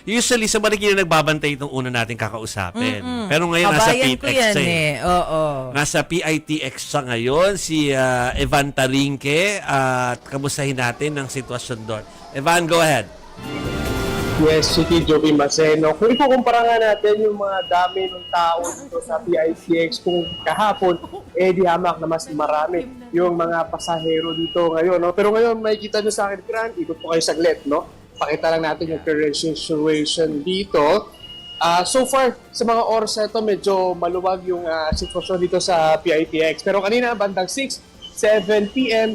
Usually, sa Marikina nagbabantay itong una natin kakausapin. Pero ngayon, nasa Kabayan ko PITX yan siya eh. Oo. Nasa PITX siya ngayon, si Evan Tarinque. At kamustahin natin ang sitwasyon doon. Evan, go ahead. Yes, City Joby Maceno. Kung ikukumpara nga natin yung mga dami ng tao dito sa PITX kung kahapon, di hamak na mas marami yung mga pasahero dito ngayon. No? Pero ngayon, makikita nyo sa akin, Grant, ikot po kayo saglit. No? Pakita lang natin yung current situation dito. So far, sa mga oras na ito, medyo maluwag yung sitwasyon dito sa PITX. Pero kanina, bandang 6, 7 p.m.,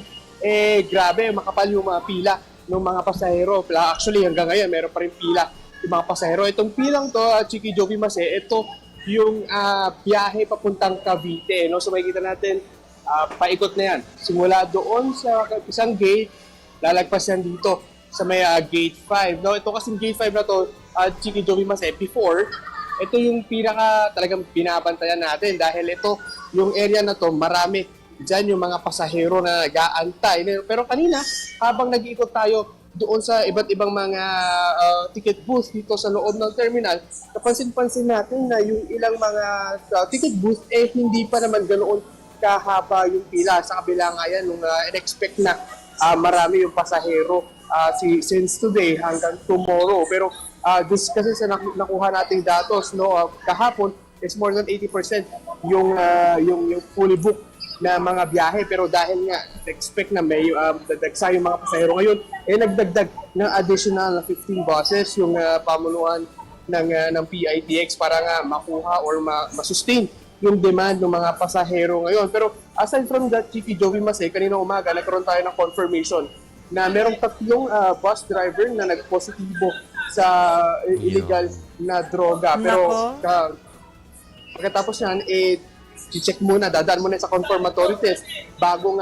grabe, makapal yung mga pila ng mga pasahero. Actually, hanggang ngayon, meron pa rin pila yung mga pasahero. Itong pilang to, Chiki Joby Mase, ito yung biyahe papuntang Cavite. No? So makikita natin, paikot na yan. Simula doon sa isang gate, lalagpas yan dito sa may gate 5. No? Ito kasing gate 5 na to, Chiki Joby Mase, before, ito yung pinaka talagang binabantayan natin dahil ito, yung area na to, marami dyan yung mga pasahero na nag-aantay. Pero kanina, habang nag-iikot tayo doon sa iba't ibang mga ticket booth dito sa loob ng terminal, napansin-pansin natin na yung ilang mga ticket booth, hindi pa naman ganoon kahaba yung pila. Sa kabila nga yan, nung in-expect na marami yung pasahero since today hanggang tomorrow. Pero this kasi sa nakuha nating datos, no, kahapon, is more than 80% yung fully booked na mga biyahe, pero dahil nga expect na may dadagsa yung mga pasahero ngayon, nagdagdag ng additional 15 buses yung pamunuan ng PITX para nga makuha or masustain yung demand ng mga pasahero ngayon. Pero aside from that, Chief Joey Mase, kanina umaga nagkaroon tayo ng confirmation na merong tatlong bus driver na nagpositibo sa illegal na droga. Pero pagkatapos yan, i-check muna, dadaan muna sa confirmatory test bago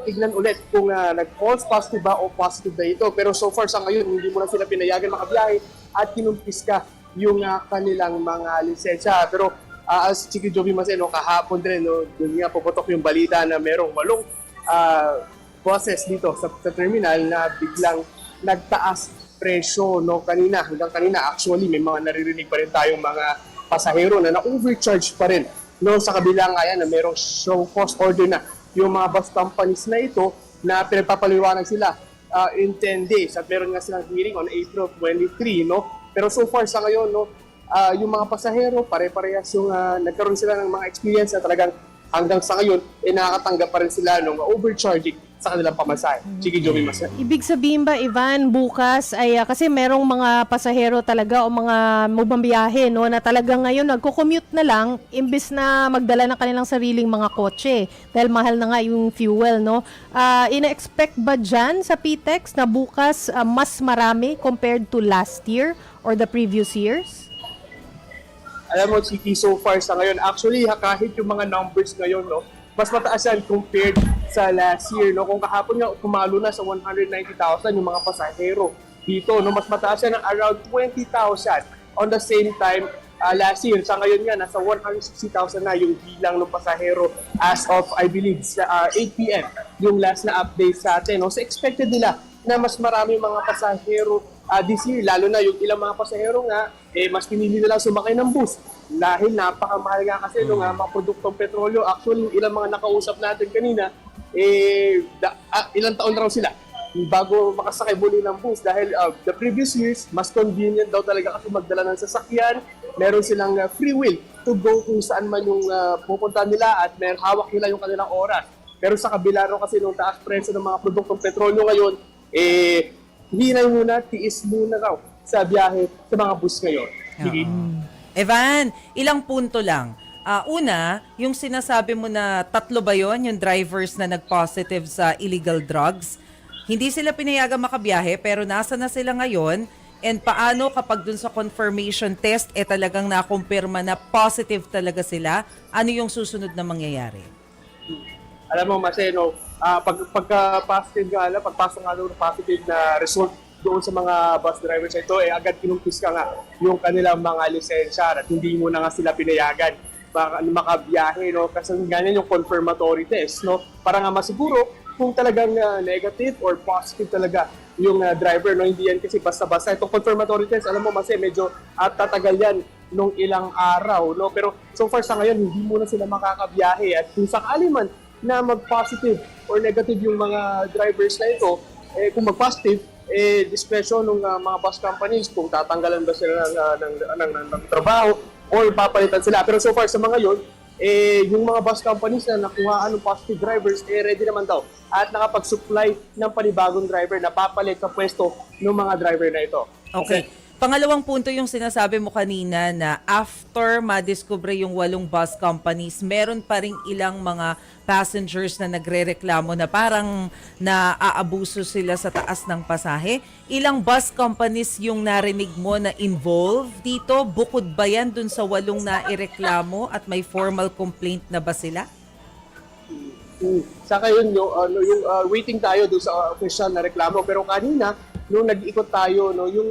tignan ulit kung nag-false positive ba o positive na ito. Pero so far sa ngayon, hindi mo na sila pinayagan makabiyahe at kinumpiska yung kanilang mga lisensya. Pero as Chiki Joby Maceno, kahapon din, no, doon nga puputok yung balita na merong 8 buses dito sa terminal na biglang nagtaas presyo, no, hanggang kanina actually may mga naririnig pa rin tayong mga pasahero na na-overcharge pa rin. No, sa kabila nga yan na merong show cause order na yung mga bus companies na ito na pinagpapaliwanag sila in 10 days at meron nga silang hearing on April 23. No? Pero so far sa ngayon, no, yung mga pasahero, pare-parehas yung nagkaroon sila ng mga experience na talagang hanggang sa ngayon, nakakatanggap pa rin sila ng overcharging sa kanilang pamasahe. Chiki Joby Maceno. Ibig sabihin ba, Ivan, bukas ay kasi merong mga pasahero talaga o mga mabambiyahe, no, na talagang ngayon nagko-commute na lang imbis na magdala ng kanilang sariling mga kotse dahil mahal na nga yung fuel, no. Ina-expect ba dyan sa PTEX na bukas mas marami compared to last year or the previous years? Alam mo, Chiki, so far sa ngayon, actually, kahit yung mga numbers ngayon, no, mas mataas yan compared sa last year. No? Kung kahapon nga, kumalo na sa 190,000 yung mga pasahero dito. No? Mas mataas yan ng around 20,000 on the same time last year. Sa ngayon nga, nasa 160,000 na yung bilang ng pasahero as of, I believe, sa 8 p.m. yung last na update sa atin. No? So expected nila na mas marami mga pasahero this year, lalo na yung ilang mga pasahero nga, mas pinili nila sumakay ng bus. Dahil napakamahal nga kasi nung mga produktong petrolyo. Actually, yung ilang mga nakausap natin kanina, ilang taon na raw sila bago makasakay muli ng bus. Dahil the previous years, mas convenient daw talaga kasi magdala ng sasakyan. Meron silang free will to go kung saan man yung pupunta nila at may hawak nila yung kanilang oras. Pero sa kabila rin kasi nung taas presyo ng mga produktong petrolyo ngayon, hinay muna, tiis muna raw sa biyahe sa mga bus ngayon. Evan, ilang punto lang. Una, yung sinasabi mo na 3 ba yun, yung drivers na nag-positive sa illegal drugs, hindi sila pinayagang makabiyahe pero nasa na sila ngayon. And paano kapag dun sa confirmation test talagang nakumpirma na positive talaga sila, ano yung susunod na mangyayari? Alam mo, Maceno, pagka-positive nga, pagpasok nga ng positive na result doon sa mga bus drivers na ito, agad kinumpis ka nga yung kanilang mga lisensya at hindi mo na nga sila pinayagan makabiyahe, no? Kasi ganyan yung confirmatory test, no? Para nga masiguro kung talagang negative or positive talaga yung driver, no? Hindi yan kasi basta-basta. Itong confirmatory test, alam mo, kasi medyo tatagal yan nung ilang araw, no? Pero so far sa ngayon, hindi muna sila makakabiyahe. At kung sakali man na mag-positive or negative yung mga drivers na ito, kung mag-positive, discretion ng mga bus companies kung tatanggalan ba sila ng trabaho or papalitan sila. Pero so far sa mga yun, yung mga bus companies na nakuhaan ng positive drivers, ready naman daw at nakapag-supply ng panibagong driver na papalit sa pwesto ng mga driver na ito. Okay. Pangalawang punto yung sinasabi mo kanina na after madiskubre yung 8 bus companies, meron pa ring ilang mga passengers na nagrereklamo na parang naaabuso sila sa taas ng pasahe. Ilang bus companies yung narinig mo na involved dito? Bukod ba yan dun sa 8 na ireklamo at may formal complaint na ba sila? Saka yun, yung waiting tayo doon sa official na reklamo. Pero kanina, nung nag-ikot tayo, no, yung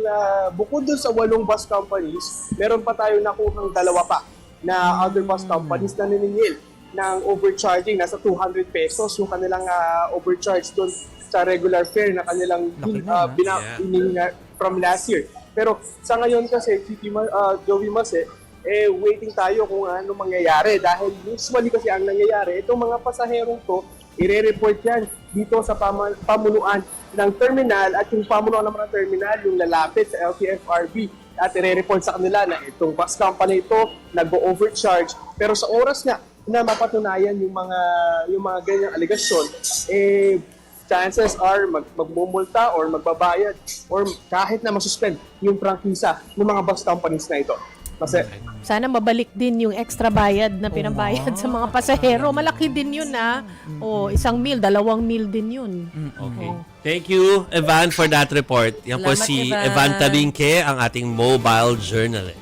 bukod doon sa 8 bus companies, meron pa tayo nakuhang 2 pa na other bus companies na niningil ng overcharging. Nasa 200 pesos yung kanilang overcharge doon sa regular fare na kanilang from last year. Pero sa ngayon kasi, Joey Mase, waiting tayo kung ano mangyayari. Dahil usually kasi ang nangyayari, itong mga pasaherong to, ire-report yan dito sa pamunuan ng terminal at yung pamunuan ng mga terminal, yung lalapit sa LTFRB at ire-report sa kanila na itong bus company ito nag-overcharge. Pero sa oras nga na mapatunayan yung mga ganyang aligasyon, chances are magmumulta or magbabayad or kahit na masuspend yung prangkisa ng mga bus companies na ito. Kasi Sana mabalik din yung extra bayad na pinabayad sa mga pasahero. Malaki din yun O 1 meal, 2 meal din yun. Okay. Thank you, Evan, for that report. Yan po Salamat, si Evan. Evan Tarinque, ang ating mobile journalist.